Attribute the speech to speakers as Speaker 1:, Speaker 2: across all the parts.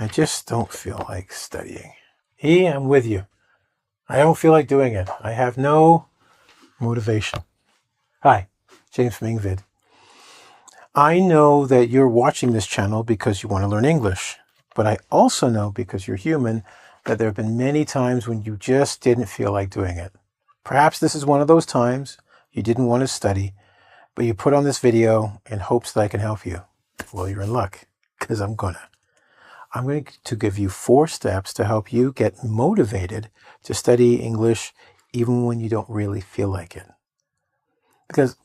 Speaker 1: I just don't feel like studying. I'm with you. I don't feel like doing it. I have no motivation. Hi, James from Ingvid. I know that you're watching this channel because you want to learn English, but I also know, because you're human, that there have been many times when you just didn't feel like doing it. Perhaps this is one of those times you didn't want to study, but you put on this video in hopes that I can help you. Well, you're in luck, because I'm going to give you 4 steps to help you get motivated to study English even when you don't really feel like it. Because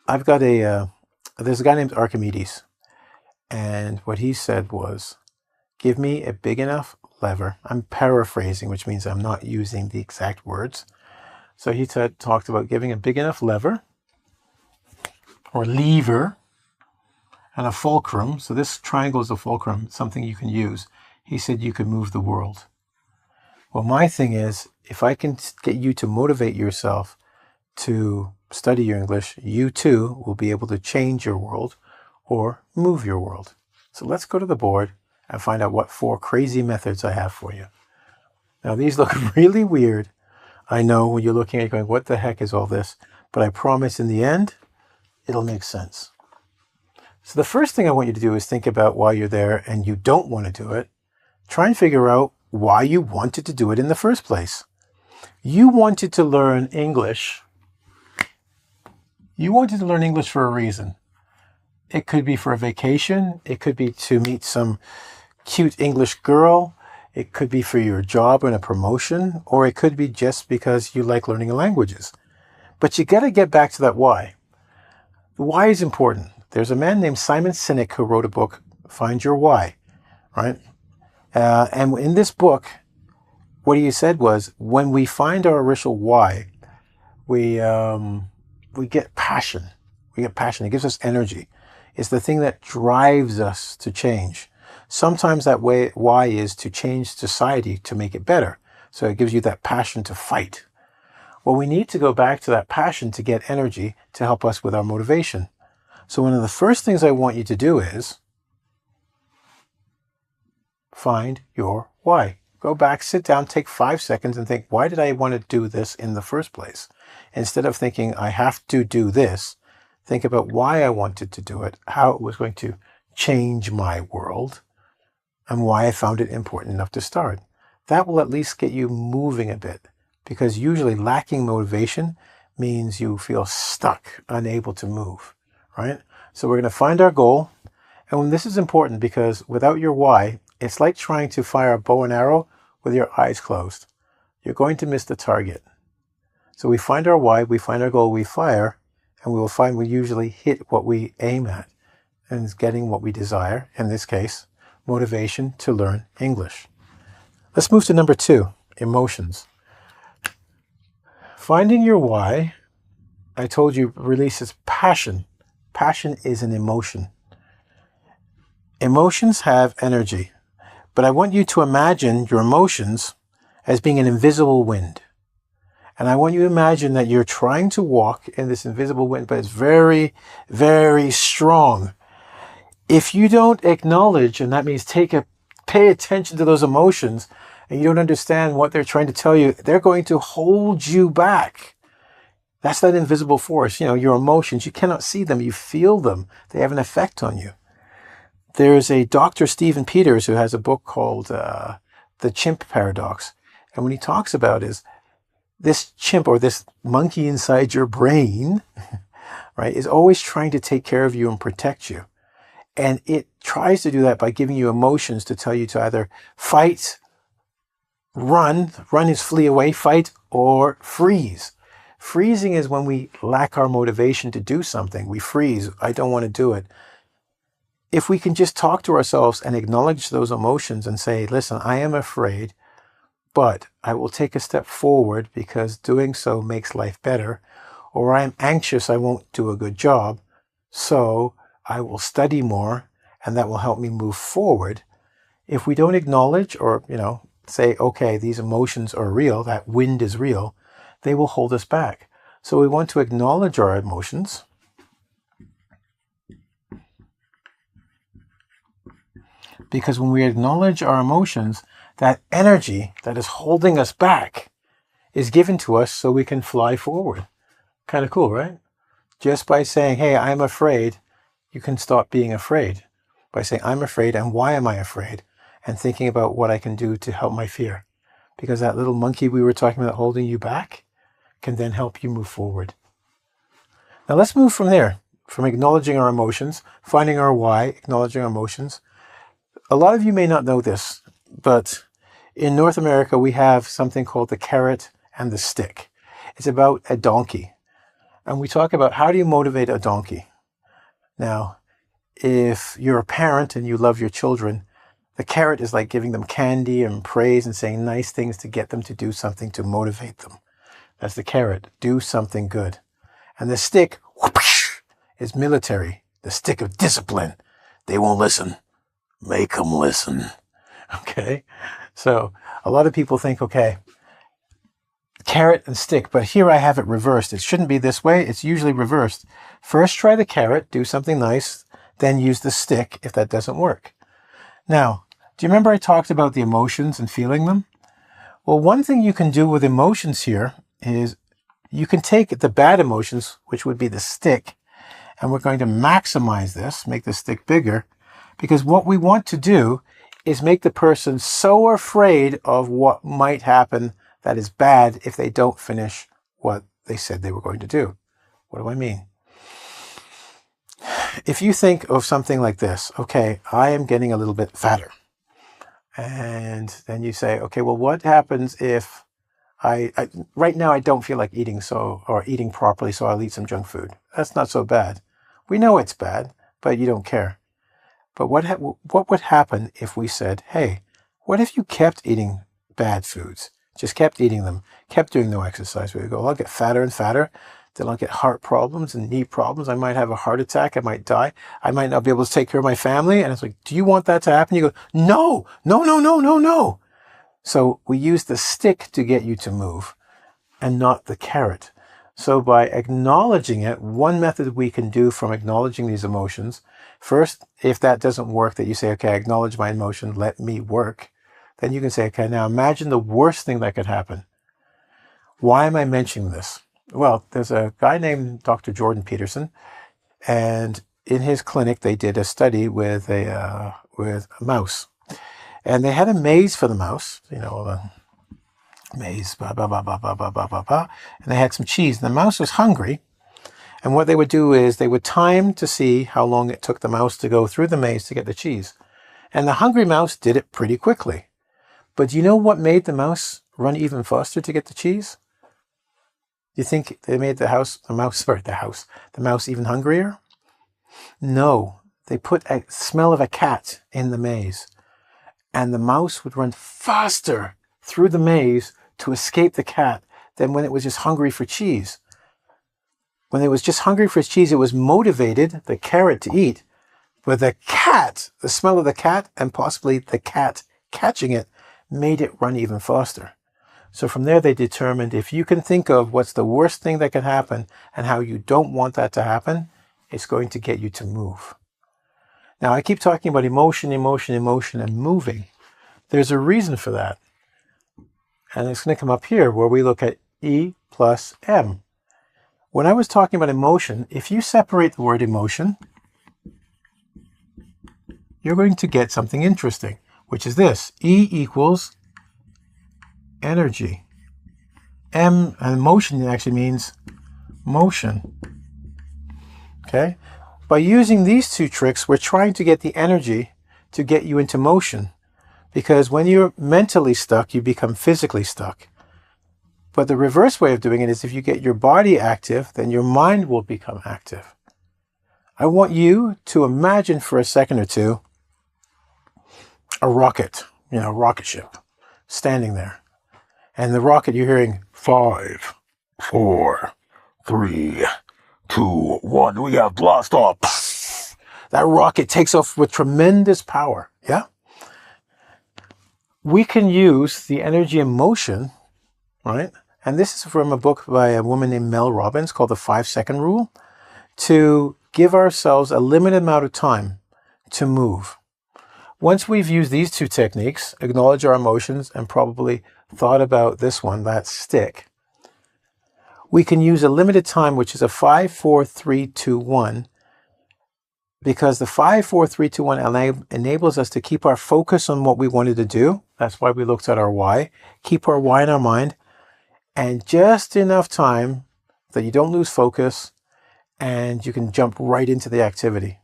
Speaker 1: I've got there's a guy named Archimedes, and what he said was, give me a big enough lever. I'm paraphrasing, which means I'm not using the exact words. So he talked about giving a big enough lever, or lever, and a fulcrum. So this triangle is a fulcrum, something you can use. He said you could move the world. Well, my thing is, if I can get you to motivate yourself to study your English, you too will be able to change your world or move your world. So let's go to the board and find out what 4 crazy methods I have for you. Now, these look really weird. I know when you're looking at it going, what the heck is all this? But I promise in the end, it'll make sense. So the first thing I want you to do is think about why you're there and you don't want to do it. Try and figure out why you wanted to do it in the first place. You wanted to learn English. You wanted to learn English for a reason. It could be for a vacation. It could be to meet some cute English girl. It could be for your job and a promotion, or it could be just because you like learning languages. But you got to get back to that why. The why is important. There's a man named Simon Sinek who wrote a book, Find Your Why, right? And in this book, what he said was, when we find our original why, we get passion. We get passion. It gives us energy. It's the thing that drives us to change. Sometimes that why is to change society to make it better. So it gives you that passion to fight. Well, we need to go back to that passion to get energy to help us with our motivation. So one of the first things I want you to do is find your why. Go back, sit down, take 5 seconds and think, why did I want to do this in the first place? Instead of thinking, I have to do this, think about why I wanted to do it, how it was going to change my world, and why I found it important enough to start. That will at least get you moving a bit, because usually lacking motivation means you feel stuck, unable to move, right? So we're going to find our goal. And this is important because without your why, it's like trying to fire a bow and arrow with your eyes closed. You're going to miss the target. So we find our why, we find our goal, we fire, and we will find we usually hit what we aim at, and it's getting what we desire, in this case, motivation to learn English. Let's move to number 2, emotions. Finding your why, I told you, releases passion. Passion is an emotion. Emotions have energy, but I want you to imagine your emotions as being an invisible wind. And I want you to imagine that you're trying to walk in this invisible wind, but it's very, very strong. If you don't acknowledge, and that means pay attention to those emotions, and you don't understand what they're trying to tell you, they're going to hold you back. That's that invisible force. Your emotions, you cannot see them, you feel them. They have an effect on you. There's a Dr. Stephen Peters who has a book called The Chimp Paradox. And what he talks about is this chimp, or this monkey inside your brain, right, is always trying to take care of you and protect you. And it tries to do that by giving you emotions to tell you to either fight, run is flee away, fight, or freeze. Freezing is when we lack our motivation to do something. We freeze. I don't want to do it. If we can just talk to ourselves and acknowledge those emotions and say, listen, I am afraid, but I will take a step forward because doing so makes life better. Or I am anxious, I won't do a good job, so I will study more and that will help me move forward. If we don't acknowledge or, say, okay, these emotions are real, that wind is real, they will hold us back. So we want to acknowledge our emotions. Because when we acknowledge our emotions, that energy that is holding us back is given to us so we can fly forward. Kind of cool, right? Just by saying, hey, I'm afraid, you can stop being afraid. By saying, I'm afraid, and why am I afraid? And thinking about what I can do to help my fear. Because that little monkey we were talking about holding you back can then help you move forward. Now let's move from there, from acknowledging our emotions, finding our why, acknowledging our emotions. A lot of you may not know this, but in North America, we have something called the carrot and the stick. It's about a donkey. And we talk about how do you motivate a donkey? Now, if you're a parent and you love your children, the carrot is like giving them candy and praise and saying nice things to get them to do something to motivate them. That's the carrot. Do something good. And the stick whoosh, is military. The stick of discipline. They won't listen. Make them listen. Okay? So a lot of people think, okay, carrot and stick, but here I have it reversed. It shouldn't be this way. It's usually reversed. First try the carrot, do something nice, then use the stick if that doesn't work. Now, do you remember I talked about the emotions and feeling them? Well, one thing you can do with emotions here is you can take the bad emotions, which would be the stick, and we're going to maximize this, make the stick bigger, because what we want to do is make the person so afraid of what might happen that is bad if they don't finish what they said they were going to do. What do I mean? If you think of something like this, okay, I am getting a little bit fatter. And then you say, okay, well, what happens if I right now I don't feel like eating eating properly, so I'll eat some junk food. That's not so bad. We know it's bad, but you don't care. But what would happen if we said, hey, what if you kept eating bad foods? Just kept eating them, kept doing no exercise. We go, I'll get fatter and fatter. Then I'll get heart problems and knee problems. I might have a heart attack. I might die. I might not be able to take care of my family. And it's like, do you want that to happen? You go, no, no, no, no, no, no. So we use the stick to get you to move and not the carrot. So by acknowledging it, one method we can do from acknowledging these emotions, first, if that doesn't work, that you say, okay, I acknowledge my emotion, let me work. Then you can say, okay, now imagine the worst thing that could happen. Why am I mentioning this? Well, there's a guy named Dr. Jordan Peterson, and in his clinic, they did a study with a mouse. And they had a maze for the mouse, a maze, blah, blah, blah, blah, blah, blah, blah, blah, blah. And they had some cheese. And the mouse was hungry. And what they would do is they would time to see how long it took the mouse to go through the maze to get the cheese. And the hungry mouse did it pretty quickly. But do you know what made the mouse run even faster to get the cheese? Do you think they made the mouse even hungrier? No, they put a smell of a cat in the maze. And the mouse would run faster through the maze to escape the cat than when it was just hungry for cheese. When it was just hungry for cheese, it was motivated, the carrot, to eat. But the cat, the smell of the cat, and possibly the cat catching it, made it run even faster. So from there, they determined if you can think of what's the worst thing that can happen and how you don't want that to happen, it's going to get you to move. Now, I keep talking about emotion, emotion, emotion, and moving. There's a reason for that. And it's going to come up here where we look at E plus M. When I was talking about emotion, if you separate the word emotion, you're going to get something interesting, which is this. E equals energy. M, and motion actually means motion. Okay? By using these two tricks, we're trying to get the energy to get you into motion. Because when you're mentally stuck, you become physically stuck. But the reverse way of doing it is if you get your body active, then your mind will become active. I want you to imagine for a second or two a rocket, rocket ship, standing there. And the rocket, you're hearing 5, 4, 3, 2, 1. We have blast off. That rocket takes off with tremendous power. Yeah? We can use the energy and motion, right? And this is from a book by a woman named Mel Robbins called The 5-Second Rule, to give ourselves a limited amount of time to move. Once we've used these two techniques, acknowledge our emotions, and probably thought about this one, that stick, we can use a limited time, which is a 5, 4, 3, 2, 1, because the 5, 4, 3, 2, 1 enables us to keep our focus on what we wanted to do. That's why we looked at our why. Keep our why in our mind, and just enough time that you don't lose focus and you can jump right into the activity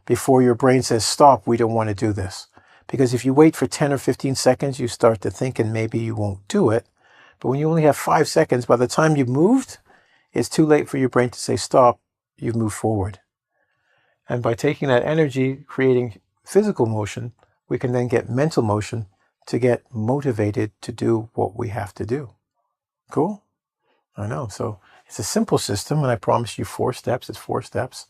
Speaker 1: before your brain says, stop, we don't want to do this. Because if you wait for 10 or 15 seconds, you start to think and maybe you won't do it. But when you only have 5 seconds, by the time you've moved, it's too late for your brain to say stop, you've moved forward. And by taking that energy, creating physical motion, we can then get mental motion to get motivated to do what we have to do. Cool? I know. So it's a simple system, and I promise you 4 steps. It's 4 steps.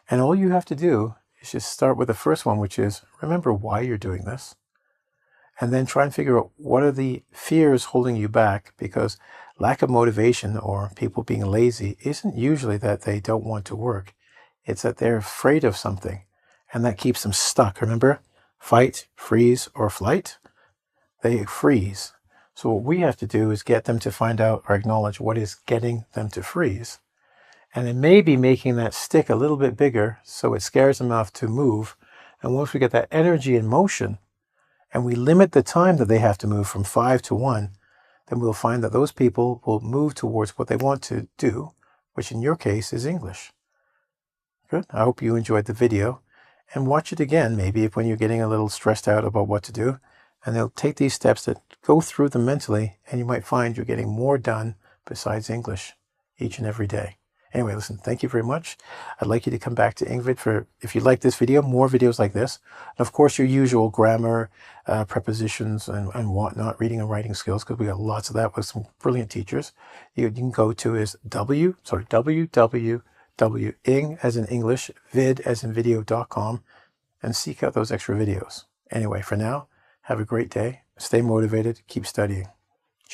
Speaker 1: And all you have to do is just start with the first one, which is remember why you're doing this. And then try and figure out what are the fears holding you back, because lack of motivation or people being lazy isn't usually that they don't want to work. It's that they're afraid of something, and that keeps them stuck. Remember, fight, freeze, or flight? They freeze. So what we have to do is get them to find out or acknowledge what is getting them to freeze. And then maybe making that stick a little bit bigger so it scares them off to move. And once we get that energy in motion, and we limit the time that they have to move from 5 to 1, then we'll find that those people will move towards what they want to do, which in your case is English. Good. I hope you enjoyed the video, and watch it again, maybe if when you're getting a little stressed out about what to do, and they'll take these steps that go through them mentally, and you might find you're getting more done besides English each and every day. Anyway, listen, thank you very much. I'd like you to come back to Ingvid for, if you like this video, more videos like this. And of course, your usual grammar, prepositions, and whatnot, reading and writing skills, because we got lots of that with some brilliant teachers. You can go to is www.ing as in English, vid as in video.com, and seek out those extra videos. Anyway, for now, have a great day. Stay motivated. Keep studying.